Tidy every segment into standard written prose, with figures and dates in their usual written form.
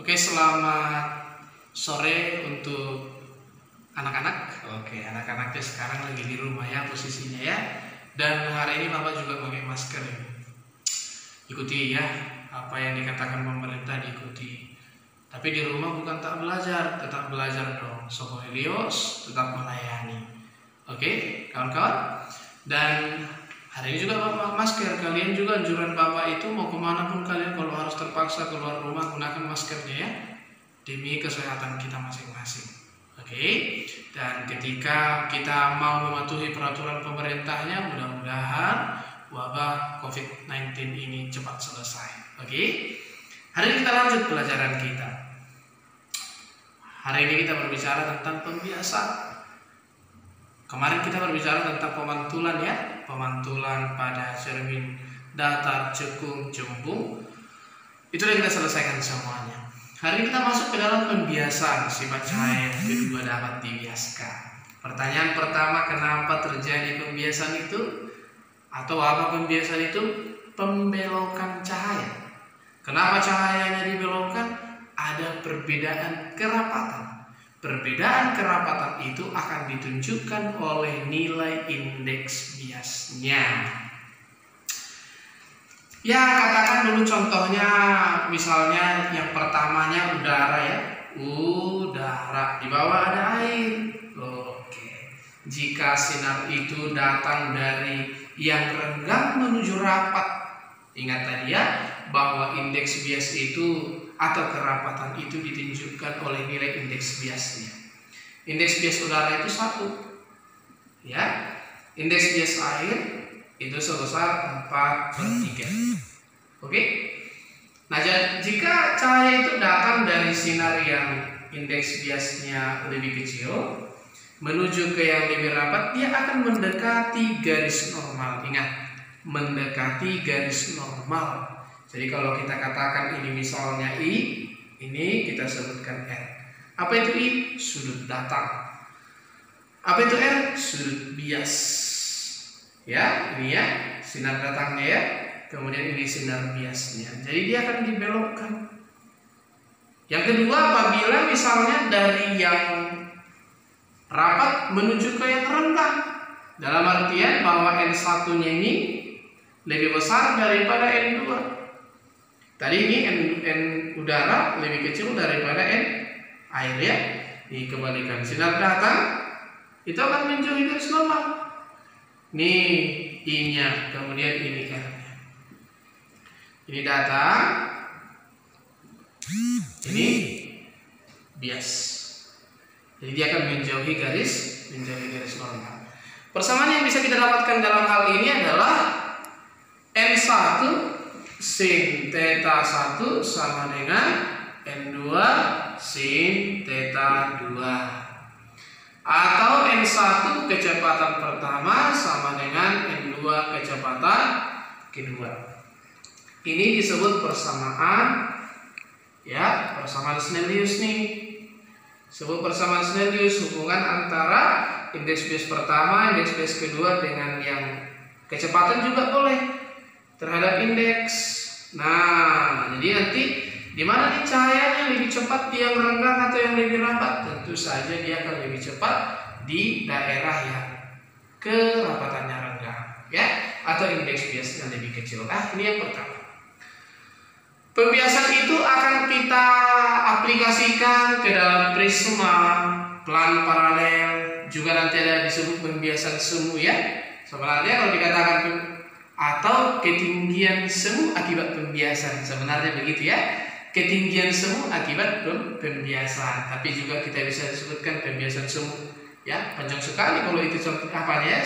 Oke, selamat sore untuk anak-anak. Oke, anak-anaknya sekarang lagi di rumah ya posisinya ya. Dan hari ini Bapak juga pakai masker. Ikuti ya apa yang dikatakan pemerintah, diikuti. Tapi di rumah bukan tak belajar, tetap belajar dong. Sopo Helios tetap melayani. Oke, kawan-kawan. Dan hari ini juga Bapak masker. Kalian juga anjuran Bapak itu mau kemana pun kalian kalau harus terpaksa keluar rumah gunakan maskernya ya, demi kesehatan kita masing-masing. Oke. Dan ketika kita mau mematuhi peraturan pemerintahnya, mudah-mudahan wabah COVID-19 ini cepat selesai. Oke. Hari ini kita lanjut pelajaran kita. Hari ini kita berbicara tentang pembiasaan. Kemarin kita berbicara tentang pemantulan ya, pemantulan pada cermin datar, cekung, cembung. Itu yang kita selesaikan semuanya. Hari ini kita masuk ke dalam pembiasaan. Sifat cahaya yang kedua dapat dibiaskan. Pertanyaan pertama, kenapa terjadi pembiasaan itu? Atau apa pembiasaan itu? Pembelokan cahaya. Kenapa cahayanya dibelokkan? Ada perbedaan kerapatan. Perbedaan kerapatan itu akan ditunjukkan oleh nilai indeks biasnya. Ya, katakan dulu contohnya, misalnya yang pertamanya udara ya. Udara, di bawah ada air. Oke. Jika sinar itu datang dari yang renggang menuju rapat, ingat tadi ya, bahwa indeks bias itu atau kerapatan itu ditunjukkan oleh nilai indeks biasnya. Indeks bias udara itu 1 ya. Indeks bias air itu sebesar 4/3. Oke. Nah, jika cahaya itu datang dari sinar yang indeks biasnya lebih kecil menuju ke yang lebih rapat, dia akan mendekati garis normal. Ingat, mendekati garis normal. Jadi kalau kita katakan ini misalnya I, ini kita sebutkan R. Apa itu I? Sudut datang. Apa itu R? Sudut bias. Ya, ini ya, sinar datangnya ya. Kemudian ini sinar biasnya. Jadi dia akan dibelokkan. Yang kedua, apabila misalnya dari yang rapat menuju ke yang renggang. Dalam artian bahwa N1-nya ini lebih besar daripada N2. Tadi ini N udara lebih kecil daripada N air ya. Dikembalikan sinar datang itu akan menjauhi garis normal. Nih I-nya, kemudian ini R-nya. Ini datang, ini bias. Jadi dia akan menjauhi garis normal. Persamaan yang bisa kita dapatkan dalam hal ini adalah N1 sin theta 1 sama dengan N2 sin theta 2. Atau N1 kecepatan pertama sama dengan N2 kecepatan kedua. Ini disebut persamaan ya, persamaan Snellius nih. Sebut persamaan Snellius, hubungan antara indeks bias pertama, indeks bias kedua dengan yang kecepatan juga boleh terhadap indeks. Nah, jadi nanti di mana nih cahayanya lebih cepat, di yang renggang atau yang lebih rapat? Tentu saja dia akan lebih cepat di daerah yang kerapatannya renggang, ya, atau indeks biasnya lebih kecil. Ini yang pertama. Pembiasaan itu akan kita aplikasikan ke dalam prisma, plan paralel, juga nanti ada disebut pembiasaan semu ya. Sebenarnya kalau dikatakan atau ketinggian semu akibat pembiasaan, sebenarnya begitu ya. Ketinggian semu akibat pembiasaan, tapi juga kita bisa disebutkan pembiasaan semu ya. Panjang sekali kalau itu contoh apanya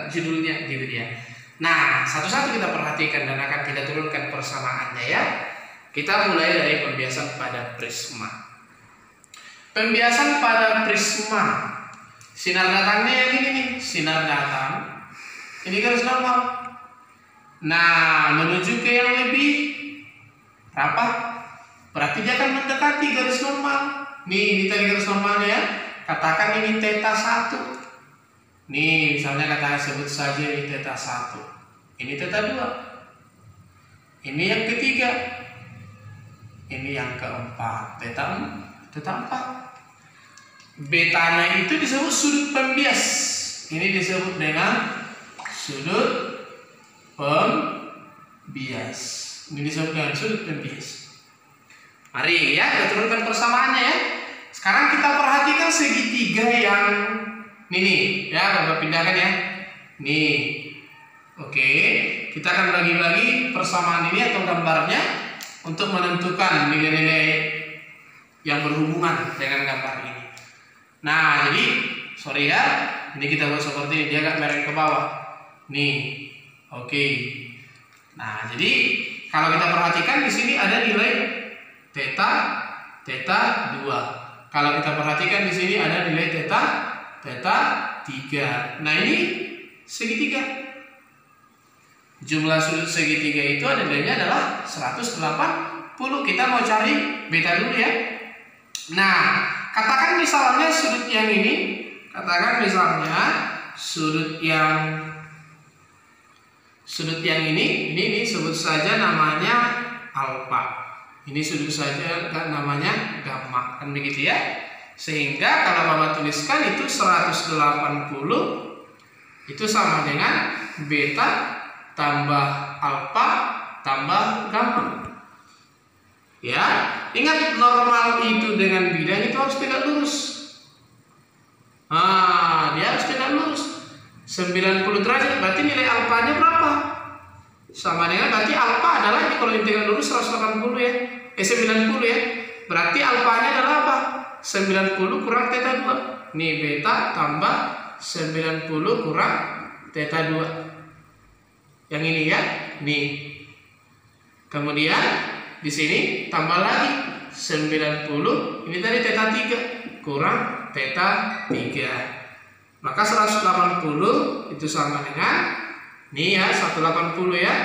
judulnya gitu ya. Nah, satu-satu kita perhatikan dan akan kita turunkan persamaannya ya. Kita mulai dari pembiasaan pada prisma. Pembiasaan pada prisma, sinar datangnya yang ini nih, sinar datang. Ini garis normal. Nah, menuju ke yang lebih rapat, berarti dia akan mendekati garis normal. Nih, ini tadi garis normalnya ya. Katakan ini theta 1. Nih, misalnya katakan sebut saja ini theta 1. Ini theta 2. Ini yang ketiga. Ini yang keempat, theta 4. Betanya itu disebut sudut pembias. Ini disebut dengan sudut pembias. Ini disebut dengan sudut pembias. Mari ya, kita turunkan persamaannya ya. Sekarang kita perhatikan segitiga yang ini ya, Bapak pindahkan ya. Nih. Oke, kita akan bagi-bagi persamaan ini atau gambarnya untuk menentukan nilai-nilai yang berhubungan dengan gambar ini. Nah, jadi sorry ya, ini kita buat seperti ini, dia agak mereng ke bawah. Nih, oke. Nah, jadi kalau kita perhatikan di sini ada nilai theta 2. Kalau kita perhatikan di sini ada nilai theta 3. Nah, ini segitiga. Jumlah sudut segitiga itu nilainya adalah 180. Kita mau cari beta dulu ya. Nah, katakan misalnya sudut yang ini, sudut ini sebut saja namanya alfa. Ini sudut saja namanya gamma, kan begitu ya. Sehingga kalau Bapak tuliskan itu 180 itu sama dengan beta tambah alfa tambah gamma. Ya, ingat normal itu dengan bidang itu harus tegak lurus. Dia harus tegak lurus. 90 derajat berarti nilai alfanya berapa? Sama dengan berarti alfa adalah ini kalau tegak lurus 180 ya. 90 ya. Berarti alfanya adalah apa? 90 kurang theta 2. Nih beta tambah 90 kurang theta 2. Yang ini ya, nih. Kemudian di sini tambah lagi 90, ini tadi theta 3 kurang theta 3. Maka 180 itu sama dengan nih ya, 180 ya,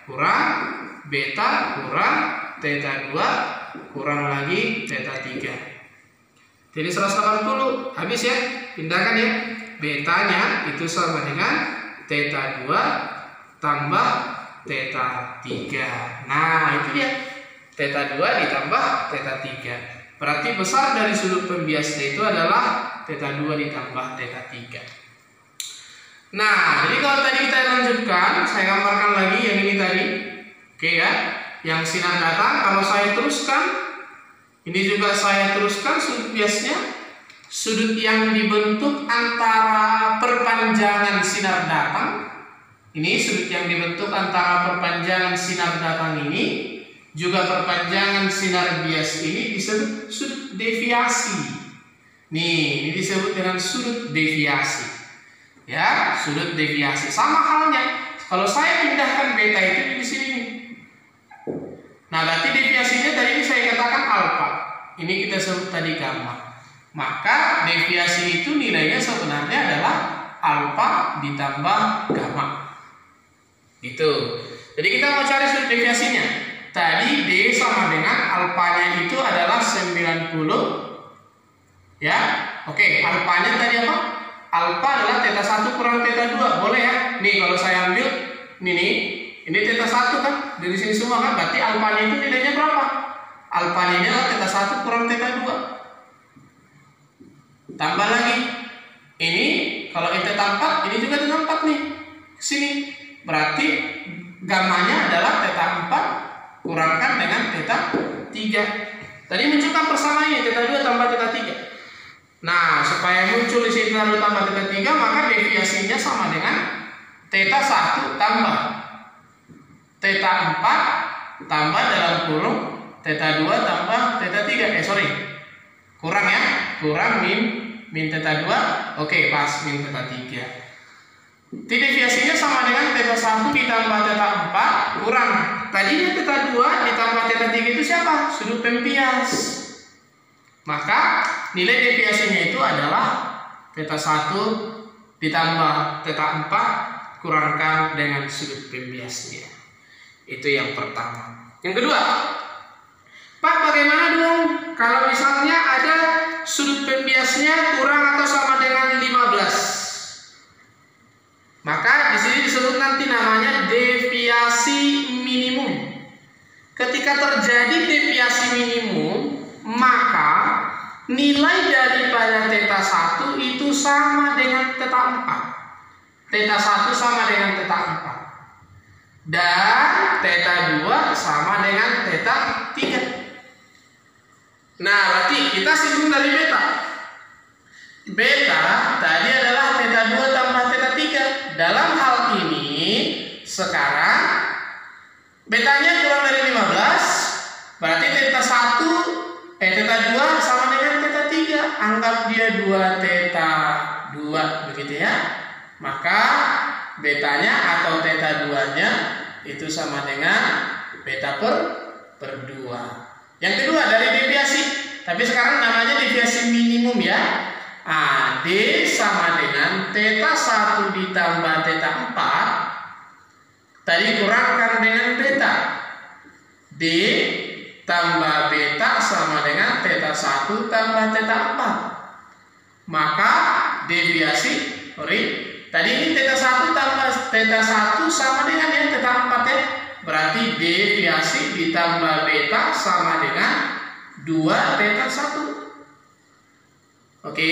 kurang beta kurang theta 2 kurang lagi theta 3. Jadi 180 habis ya, pindahkan ya. Betanya itu sama dengan theta 2 tambah theta 3. Nah, itu dia. Theta 2 ditambah theta 3. Berarti besar dari sudut pembiasnya itu adalah theta 2 ditambah theta 3. Nah, jadi kalau tadi kita lanjutkan, saya gambarkan lagi yang ini tadi. Oke ya. Yang sinar datang, kalau saya teruskan, ini juga saya teruskan sudut biasnya. Sudut yang dibentuk antara perpanjangan sinar datang. Ini sudut yang dibentuk antara perpanjangan sinar datang ini juga perpanjangan sinar bias ini disebut sudut deviasi. Nih, ini disebut dengan sudut deviasi. Ya, sudut deviasi. Sama halnya, kalau saya pindahkan beta itu di sini. Nah, berarti deviasinya tadi ini saya katakan alfa. Ini kita sebut tadi gamma. Maka deviasi itu nilainya sebenarnya adalah alfa ditambah gamma. Gitu. Jadi kita mau cari sudut deviasinya. Tadi D sama dengan alfanya itu adalah 90. Ya. Oke, alfanya tadi apa? Alfa adalah theta 1 kurang theta 2. Boleh ya? Nih kalau saya ambil ini theta 1 kan? Dari sini semua kan? Berarti alfanya itu nilainya berapa? Alfanya ini adalah theta 1 kurang theta 2. Tambah lagi. Ini kalau ini theta 4, ini juga theta 4 nih. Sini. Berarti gammanya adalah theta 4 kurangkan dengan theta 3. Tadi munculkan persamaannya theta 2 tambah theta 3. Nah, supaya muncul di sini theta 2 tambah theta 3, maka deviasinya sama dengan theta 1 tambah theta 4 tambah dalam kurung theta 2 tambah theta 3. Kurang ya, kurang min theta 2. Oke, pas min theta 3. Deviasinya sama dengan theta 1 ditambah theta 4 kurang tadinya theta 2 ditambah theta 3 itu siapa? Sudut pembias. Maka nilai deviasinya itu adalah theta 1 ditambah theta 4 kurangkan dengan sudut pembiasnya. Itu yang pertama. Yang kedua, Pak, bagaimana dong kalau misalnya ada sudut pembiasnya kurang atau sama dengan 15? Maka di sini disebut nanti namanya deviasi minimum. Ketika terjadi deviasi nilai daripada theta 1 itu sama dengan theta 4. Theta 1 sama dengan theta 4. Dan theta 2 sama dengan theta 3. Nah, berarti kita simpulkan dari beta. Beta tadi adalah theta 2 tambah theta 3. Dalam hal ini, sekarang betanya kurang dari 15, berarti theta 2 sama dengan theta 3. Anggap dia 2 theta 2 begitu ya. Maka betanya atau theta 2-nya itu sama dengan beta per 2. Yang kedua dari deviasi, tapi sekarang namanya deviasi minimum ya. D sama dengan theta 1 ditambah theta 4. Tadi kurangkan dengan beta. D tambah beta sama dengan theta 1 tambah theta 4. Maka deviasi, tadi ini theta 1 tambah theta 1 sama dengan yang theta 4 ya. Berarti deviasi ditambah beta sama dengan 2 theta 1. Oke,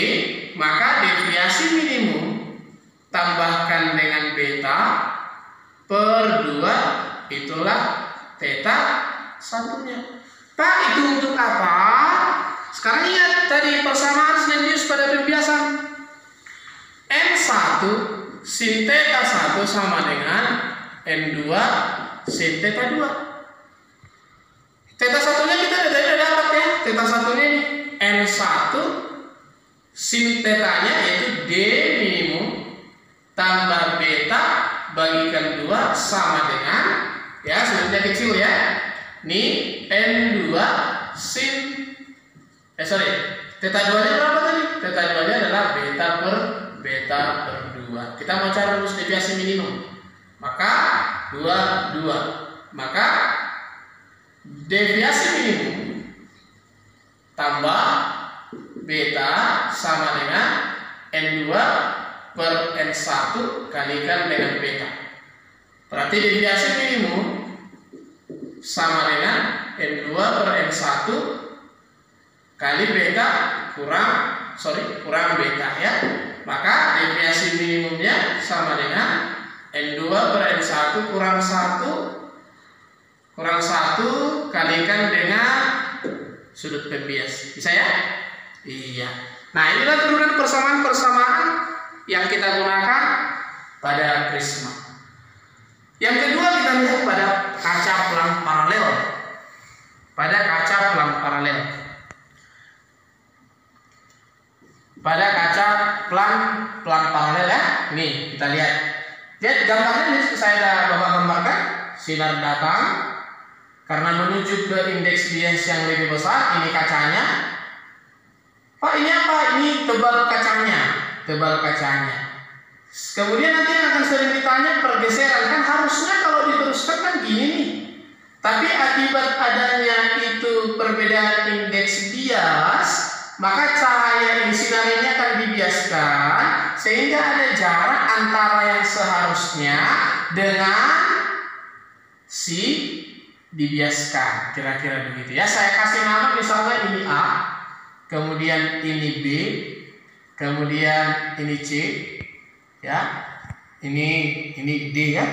maka deviasi minimum tambahkan dengan beta per 2 itulah theta 1-nya. Pak, itu untuk apa? Sekarang ingat tadi persamaan Snellius pada pembiasan. N1 sin theta 1 sama dengan N2 sin theta 2. Theta 1-nya kita udah dapat ya. Theta 1-nya ini N1 sin theta-nya yaitu D minimum tambah beta bagikan 2 sama dengan, ya sebenarnya kecil ya, ini N2 sin theta 2-nya berapa tadi? Theta 2-nya adalah beta per 2. Kita mau cari rumus deviasi minimum, maka 2 maka deviasi minimum tambah beta sama dengan N2 per N1 kalikan dengan beta. Berarti deviasi minimum sama dengan N2 per N1 kali beta kurang beta ya. Maka deviasi minimumnya sama dengan N2 per N1 kurang 1 kalikan dengan sudut pembias. Bisa ya? Iya. Nah, inilah turunan persamaan-persamaan yang kita gunakan pada prisma. Yang kedua kita lihat pada kaca pelang paralel. Pada kaca pelang paralel. Pada kaca pelang paralel ya. Nih, kita lihat. Lihat gambarnya ini saya Bapak gambarkan. Sinar datang karena menuju ke indeks bias yang lebih besar, ini kacanya. Pak, ini apa? Ini tebal kacanya. Kemudian nanti akan sering ditanya pergeseran, kan harusnya kalau diteruskan kan gini nih. Tapi akibat adanya itu perbedaan indeks bias, maka cahaya sinar ini akan dibiaskan sehingga ada jarak antara yang seharusnya dengan si dibiaskan. Kira-kira begitu ya. Saya kasih nama misalnya ini A, kemudian ini B, kemudian ini C, ya, ini D ya.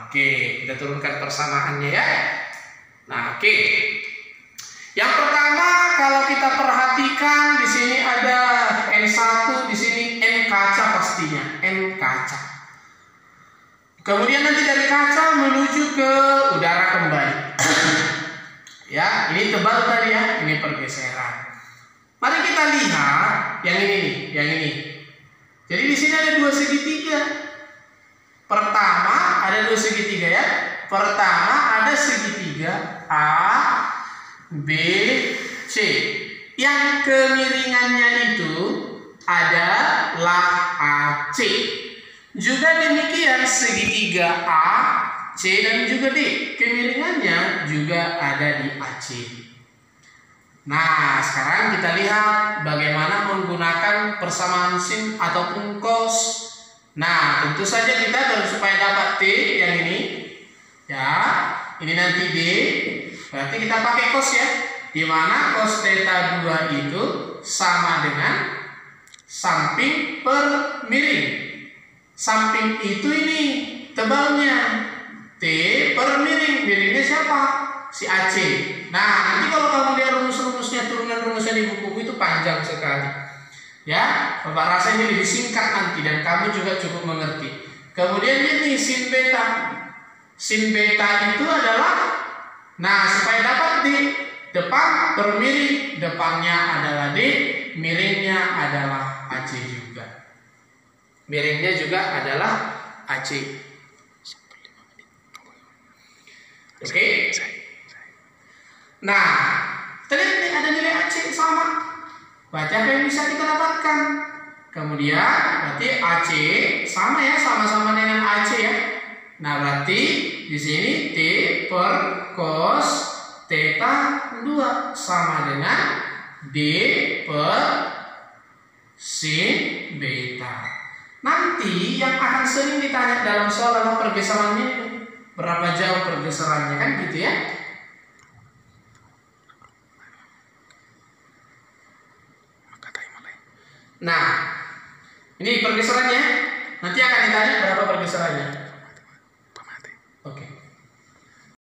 Oke, kita turunkan persamaannya ya. Nah, oke. Yang pertama kalau kita perhatikan di sini ada N1, di sini N kaca pastinya, N kaca. Kemudian nanti dari kaca menuju ke udara kembali. Ya, ini tebal tadi ya, ini pergeseran. Mari kita lihat yang ini nih, yang ini. Jadi di sini ada dua segitiga. Pertama ada dua segitiga ya. Pertama ada segitiga A, B, C. Yang kemiringannya itu adalah AC. Juga demikian segitiga A, C dan juga D. Kemiringannya juga ada di AC. Nah, sekarang kita lihat bagaimana menggunakan persamaan sin ataupun cos. Nah, tentu saja kita supaya dapat T yang ini, ya, ini nanti D, berarti kita pakai cos ya. di mana cos theta 2 itu sama dengan samping per miring. Samping itu ini tebalnya T per miring. Miringnya siapa? Si AC. Nah, nanti kalau kamu lihat rumus-rumusnya, turunan rumusnya di buku itu panjang sekali. Ya, Bapak rasa ini lebih singkat nanti dan kamu juga cukup mengerti. Kemudian ini sin beta. Sin beta itu adalah, nah supaya dapat di depan per miring, depannya adalah D, miringnya adalah AC juga. Miringnya juga adalah AC. Oke. Nah, kita lihat nih ada nilai AC sama. Berarti apa yang bisa kita dapatkan? Kemudian berarti AC sama ya, sama-sama dengan AC ya. Nah, berarti di sini T per cos theta 2 sama dengan D per sin beta. Nanti yang akan sering ditanya dalam soal adalah pergeserannya, berapa jauh pergeserannya, kan gitu ya. Nah, ini pergeserannya. Nanti akan ditanya berapa pergeserannya.